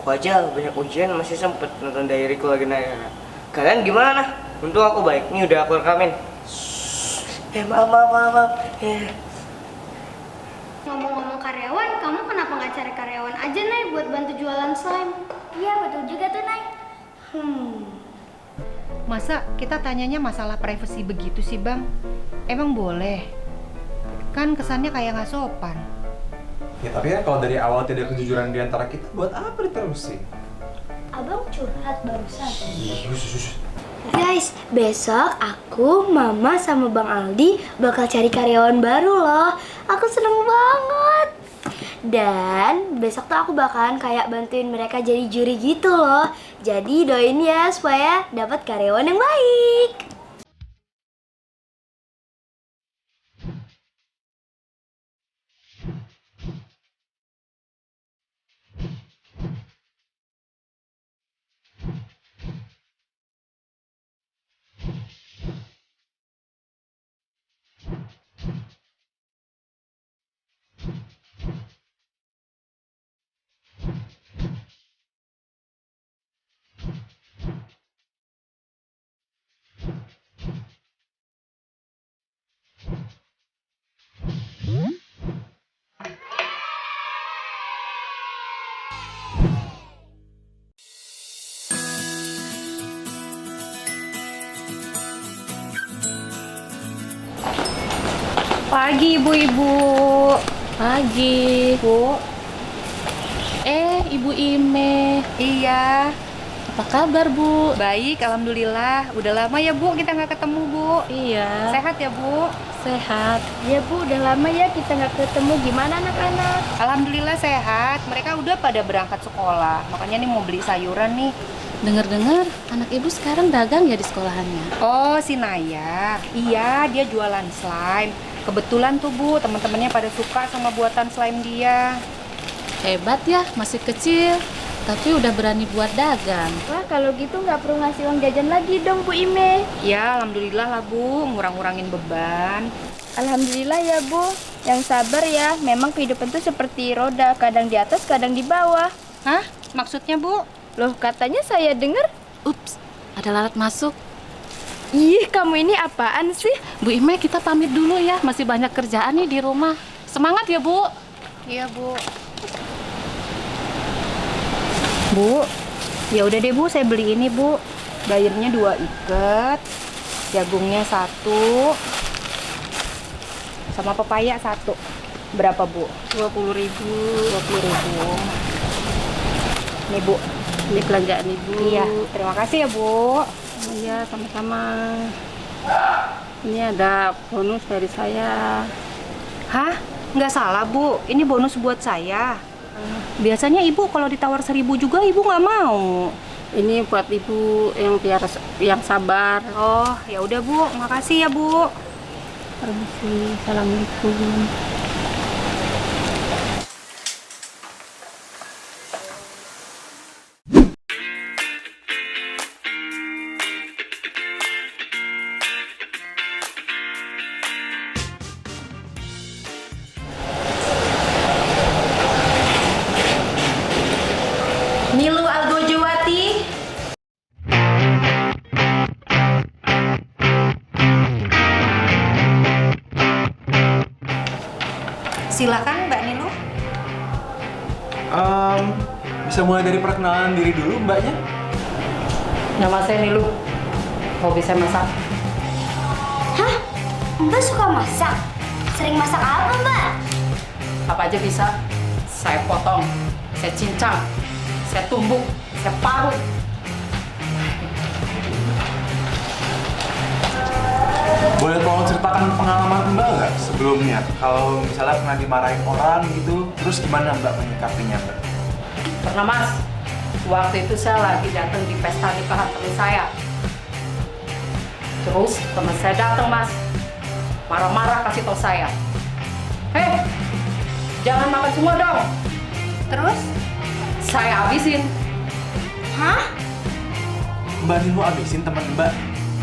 Aku aja banyak ujian masih sempet nonton diaryku lagi naik. Kalian gimana? Untung aku baik, ini udah aku rekamin. Maaf. Ngomong-ngomong karyawan, kamu kenapa nggak cari karyawan aja, Nay, buat bantu jualan slime? Iya, betul juga tuh, Nay. Masa kita tanyanya masalah privasi begitu sih, Bang? Emang boleh? Kan kesannya kayak nggak sopan. Ya tapi kan kalau dari awal tidak kejujuran di antara kita, buat apa diterusin? Abang curhat barusan. Ih. Guys, besok aku, Mama, sama Bang Aldi bakal cari karyawan baru loh. Aku seneng banget. Dan besok tuh aku bakalan kayak bantuin mereka jadi juri gitu loh. Jadi doain ya supaya dapat karyawan yang baik. Pagi, ibu-ibu. Pagi. Bu. Ibu Ime. Iya. Apa kabar, Bu? Baik, alhamdulillah. Udah lama ya, Bu, kita nggak ketemu, Bu. Iya. Sehat ya, Bu? Sehat. Ya Bu, udah lama ya kita nggak ketemu. Gimana anak-anak? Alhamdulillah sehat. Mereka udah pada berangkat sekolah. Makanya nih mau beli sayuran nih. Dengar-dengar anak Ibu sekarang dagang ya di sekolahannya. Oh, si Naya. Iya, dia jualan slime. Kebetulan tuh, Bu, teman-temannya pada suka sama buatan slime dia. Hebat ya, masih kecil. Tapi udah berani buat dagang. Wah, kalau gitu nggak perlu ngasih uang jajan lagi dong Bu Ime. Ya, alhamdulillah lah, Bu. Ngurang-ngurangin beban. Alhamdulillah ya Bu. Yang sabar ya. Memang kehidupan tuh seperti roda, kadang di atas, kadang di bawah. Hah? Maksudnya, Bu? Loh, katanya saya dengar. Ups, ada lalat masuk. Ih, kamu ini apaan sih? Bu Ime, kita pamit dulu ya. Masih banyak kerjaan nih di rumah. Semangat ya, Bu. Iya, Bu. Bu, ya udah deh, Bu, saya beli ini, Bu. Bayarnya 2 ikat, jagungnya 1, sama pepaya 1. Berapa, Bu? 20.000. 20.000. Nih, Bu. Ini belanjaan Ibu. Iya, terima kasih ya, Bu. Iya, sama-sama. Ini ada bonus dari saya. Hah? Nggak salah, Bu. Ini bonus buat saya. Biasanya Ibu kalau ditawar 1.000 juga Ibu nggak mau. Ini buat Ibu yang sabar. Oh, ya udah, Bu. Makasih ya, Bu. Permisi. Assalamualaikum. Nilu Algojewati. Silakan, Mbak Nilu. Bisa mulai dari perkenalan diri dulu mbaknya? Nama saya Nilu. Hobi saya masak. Hah? Mbak suka masak? Sering masak apa Mbak? Apa aja bisa. Saya potong, saya cincang, saya tumbuk, saya parut. Boleh tolong ceritakan pengalaman mbak nggak sebelumnya? Kalau misalnya pernah dimarahin orang gitu, terus gimana mbak menyikapinya mbak? Pernah Mas, waktu itu saya lagi datang di pesta nikahan teman saya. Terus teman saya datang Mas, marah-marah kasih tahu saya, "Hei, jangan makan semua dong." Terus? Saya habisin. Hah? Mbak Nilu abisin teman mbak?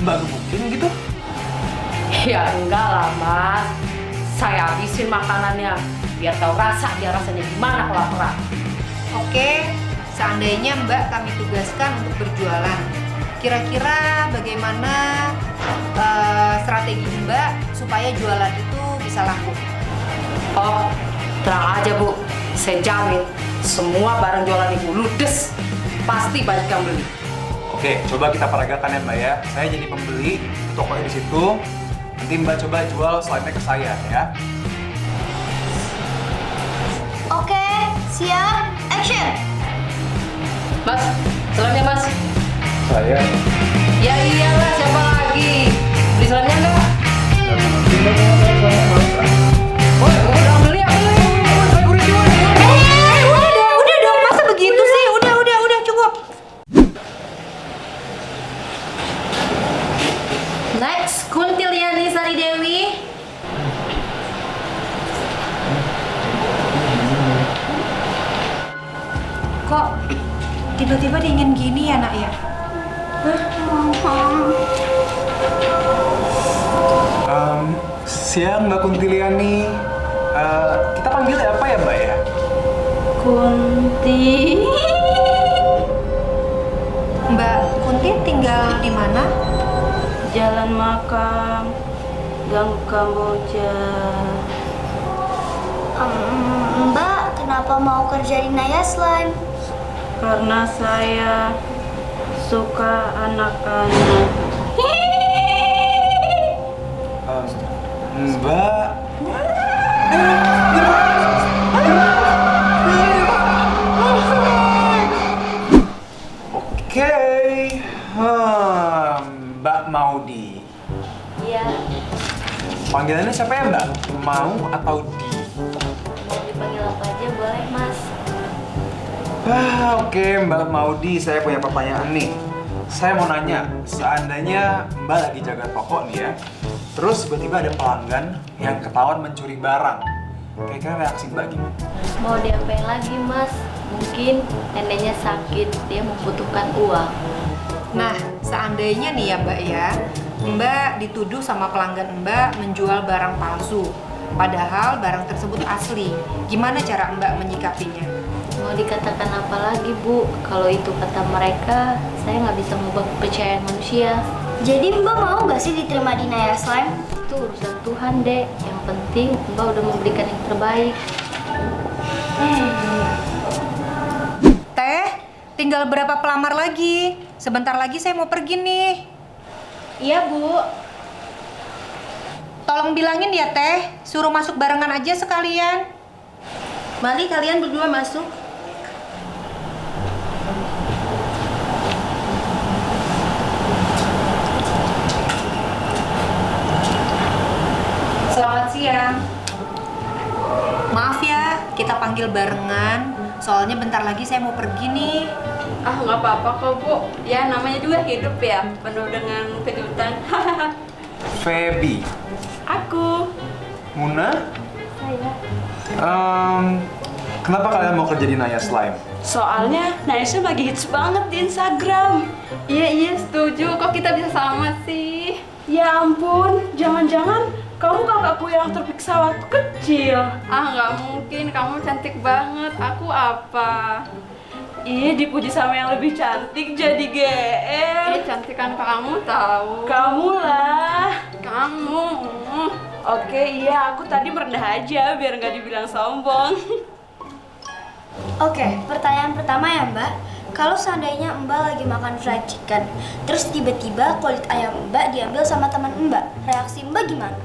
Mbak gebukin gitu? Ya enggak lah Mas, saya habisin makanannya biar tahu rasa, dia rasanya gimana kelaparan. Oke, seandainya Mbak kami tugaskan untuk berjualan, kira-kira bagaimana strategi Mbak supaya jualan itu bisa laku? Oh, tenang aja Bu, saya jamin semua barang jualan Ibu ludes, pasti banyak yang beli. Oke, coba kita peragakan ya Mbak ya. Saya jadi pembeli, itu tokonya di situ. Nanti Mbak coba jual slime-nya ke saya ya. Oke, siap, action. Mas, selamnya Mas. Saya. Ya iyalah, siapa lagi? Beli selamnya enggak? Woi, udah beli apa nih? Saya gurih jual. Udah dong, masa begitu sih? Udah cukup. Next, Kuntiliani Sari Dewi. Kok tiba-tiba dingin gini ya nak ya? Siang Mbak Kuntiliani. Kita panggilnya apa ya Mbak ya? Kunti. Mbak Kunti tinggal di mana? Jalan Makam, Gang Kamboja. Mbak, kenapa mau kerja di Naya Slime? Karena saya suka anak-anak. Mbak. Oke. Mbak Maudi. Iya, Panggilannya siapa ya Mbak? Mau atau Di? mau dipanggil apa aja boleh, Mas. Oke Mbak Maudi, saya punya pertanyaan nih. Saya mau nanya, seandainya Mbak lagi jaga toko nih ya, terus tiba-tiba ada pelanggan yang ketahuan mencuri barang, kira-kira reaksi Mbak gimana? Mau diapain lagi, Mas? Mungkin neneknya sakit, dia membutuhkan uang. Nah, seandainya nih ya Mbak ya, Mbak dituduh sama pelanggan Mbak menjual barang palsu, padahal barang tersebut asli. Gimana cara Mbak menyikapinya? Mau dikatakan apa lagi, Bu? Kalau itu kata mereka, saya nggak bisa mengubah kepercayaan manusia. Jadi Mbak mau nggak sih diterima di Naya Slime? Itu urusan Tuhan, Dek. Yang penting Mbak udah memberikan yang terbaik. Teh, tinggal berapa pelamar lagi? Sebentar lagi saya mau pergi nih. Iya, Bu. Tolong bilangin ya Teh, suruh masuk barengan aja sekalian. Mari kalian berdua masuk. Selamat siang. Maaf ya, kita panggil barengan. Soalnya bentar lagi saya mau pergi nih. Ah, nggak apa-apa kok, Bu. Ya, namanya juga hidup ya, penuh dengan kejutan. Feby, Aku. Muna, Saya. kenapa kalian mau kerja di Naya Slime? Soalnya Naisha lagi hits banget di Instagram. Iya, setuju. Kok kita bisa sama sih? Ya ampun, jangan-jangan kamu kakakku yang terpiksa waktu kecil. Ah, nggak mungkin. Kamu cantik banget. Aku apa? Ih, dipuji sama yang lebih cantik jadi GR. Ih, cantikan kamu tahu. Kamu lah. Kamu. Oke, iya, aku tadi merendah aja biar nggak dibilang sombong. Oke, pertanyaan pertama ya, Mbak. Kalau seandainya Mbak lagi makan fried chicken, terus tiba-tiba kulit ayam Mbak diambil sama teman Mbak, reaksi Mbak gimana?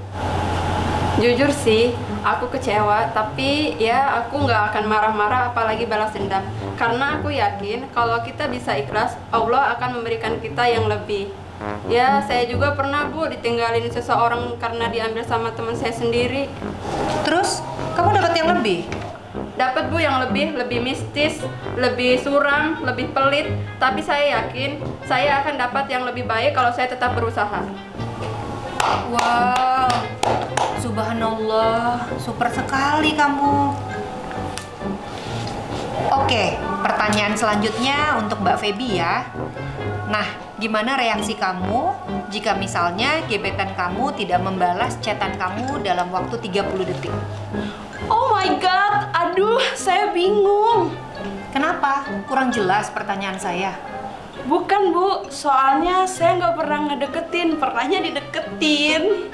Jujur sih, aku kecewa, tapi ya aku nggak akan marah-marah apalagi balas dendam. Karena aku yakin kalau kita bisa ikhlas, Allah akan memberikan kita yang lebih. Ya, saya juga pernah, Bu, ditinggalin seseorang karena diambil sama teman saya sendiri. Terus, kamu dapat yang lebih? Dapat, Bu, yang lebih mistis, lebih suram, lebih pelit. Tapi saya yakin saya akan dapat yang lebih baik kalau saya tetap berusaha. Wow, subhanallah, super sekali kamu. Oke, pertanyaan selanjutnya untuk Mbak Feby ya. Nah, gimana reaksi kamu jika misalnya gebetan kamu tidak membalas chatan kamu dalam waktu 30 detik? Oh my god, aduh, saya bingung. Kenapa? Kurang jelas pertanyaan saya. Bukan Bu, soalnya saya nggak pernah ngedeketin, pernahnya dideketin.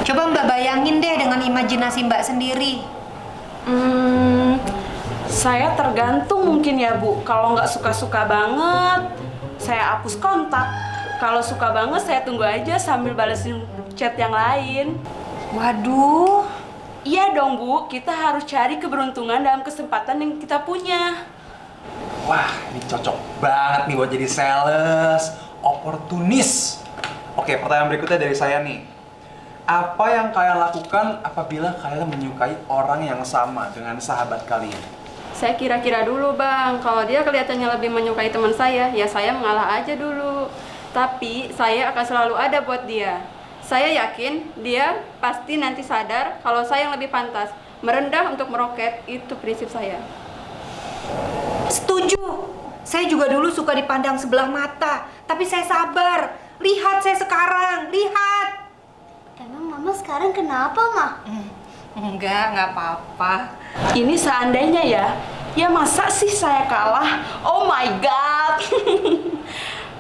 Coba Mbak bayangin deh dengan imajinasi Mbak sendiri. Saya tergantung mungkin ya Bu. Kalau nggak suka-suka banget, saya hapus kontak. Kalau suka banget, saya tunggu aja sambil balesin chat yang lain. Waduh, Iya dong Bu, kita harus cari keberuntungan dalam kesempatan yang kita punya. Wah, ini cocok banget nih buat jadi sales, oportunis. Oke, pertanyaan berikutnya dari saya nih. Apa yang kalian lakukan apabila kalian menyukai orang yang sama dengan sahabat kalian? Saya kira-kira dulu Bang, kalau dia kelihatannya lebih menyukai teman saya, ya saya mengalah aja dulu. Tapi saya akan selalu ada buat dia. Saya yakin dia pasti nanti sadar kalau saya yang lebih pantas. Merendah untuk meroket, itu prinsip saya. setuju. Saya juga dulu suka dipandang sebelah mata, tapi saya sabar. Lihat saya sekarang, lihat. Emang Mama sekarang kenapa, Mah? Enggak apa-apa. Ini seandainya ya, ya masa sih saya kalah? Oh my god.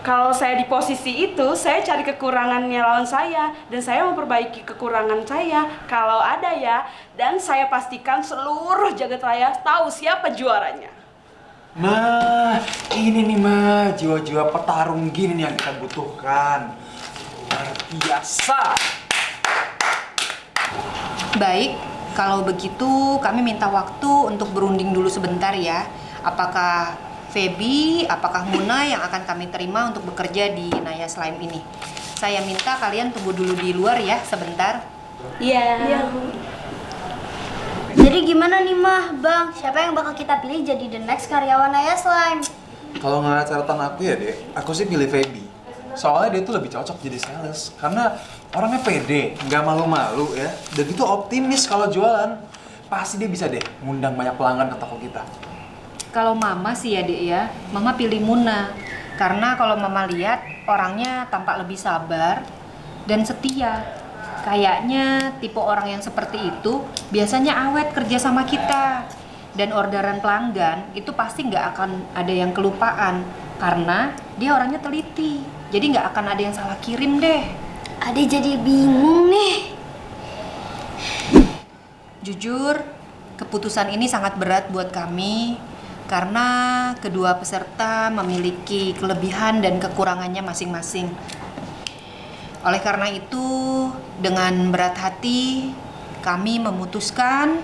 Kalau saya di posisi itu, saya cari kekurangannya lawan saya dan saya memperbaiki kekurangan saya kalau ada ya, dan saya pastikan seluruh jagat raya tahu siapa juaranya. Nah, ini nih mah jiwa-jiwa petarung gini nih yang kita butuhkan. Luar biasa. Baik, kalau begitu kami minta waktu untuk berunding dulu sebentar ya. Apakah Feby, apakah Muna yang akan kami terima untuk bekerja di Naya Slime ini? Saya minta kalian tunggu dulu di luar ya sebentar. Iya. Jadi gimana nih, Mah, Bang? Siapa yang bakal kita pilih jadi the next karyawan Naya Slime? Kalau nggak catatan aku ya, Dek, aku sih pilih Feby. Soalnya dia tuh lebih cocok jadi sales. Karena orangnya pede, nggak malu-malu ya. Dan itu optimis kalau jualan. Pasti dia bisa deh ngundang banyak pelanggan ke toko kita. Kalau Mama sih ya Dek ya, Mama pilih Muna. Karena kalau Mama lihat orangnya tampak lebih sabar dan setia. Kayaknya tipe orang yang seperti itu biasanya awet kerja sama kita. Dan orderan pelanggan itu pasti nggak akan ada yang kelupaan. Karena dia orangnya teliti. Jadi nggak akan ada yang salah kirim deh. Ade jadi bingung nih. Jujur, keputusan ini sangat berat buat kami. Karena kedua peserta memiliki kelebihan dan kekurangannya masing-masing. Oleh karena itu, dengan berat hati, kami memutuskan